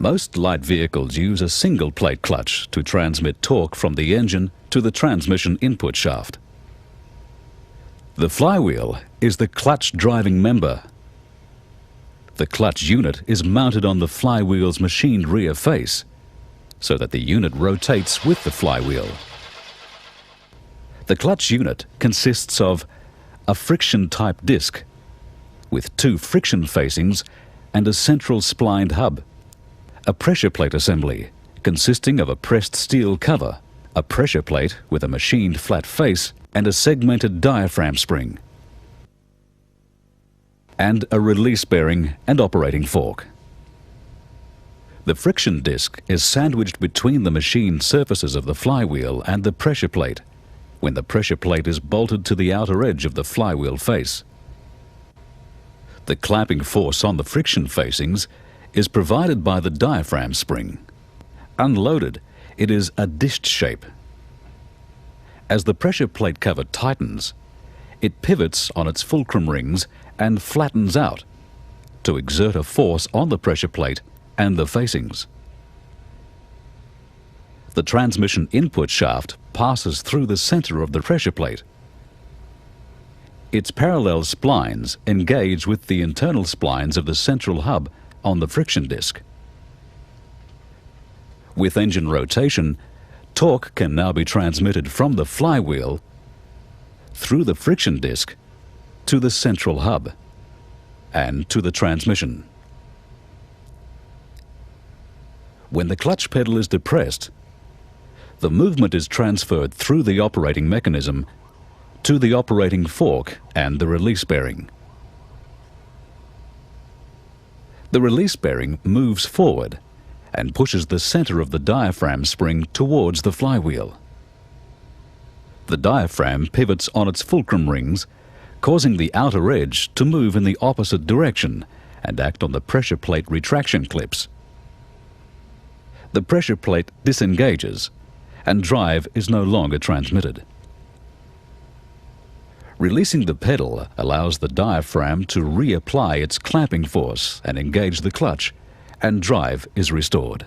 Most light vehicles use a single plate clutch to transmit torque from the engine to the transmission input shaft. The flywheel is the clutch driving member. The clutch unit is mounted on the flywheel's machined rear face, so that the unit rotates with the flywheel. The clutch unit consists of a friction-type disc with 2 friction facings and a central splined hub, a pressure plate assembly consisting of a pressed steel cover, a pressure plate with a machined flat face and a segmented diaphragm spring, and a release bearing and operating fork. The friction disc is sandwiched between the machined surfaces of the flywheel and the pressure plate when the pressure plate is bolted to the outer edge of the flywheel face. The clamping force on the friction facings is provided by the diaphragm spring. Unloaded, it is a dished shape. As the pressure plate cover tightens, it pivots on its fulcrum rings and flattens out to exert a force on the pressure plate and the facings. The transmission input shaft passes through the center of the pressure plate. Its parallel splines engage with the internal splines of the central hub on the friction disc. With engine rotation, torque can now be transmitted from the flywheel through the friction disc to the central hub and to the transmission. When the clutch pedal is depressed, the movement is transferred through the operating mechanism to the operating fork and the release bearing. The release bearing moves forward and pushes the center of the diaphragm spring towards the flywheel. The diaphragm pivots on its fulcrum rings, causing the outer edge to move in the opposite direction and act on the pressure plate retraction clips. The pressure plate disengages and drive is no longer transmitted. Releasing the pedal allows the diaphragm to reapply its clamping force and engage the clutch, and drive is restored.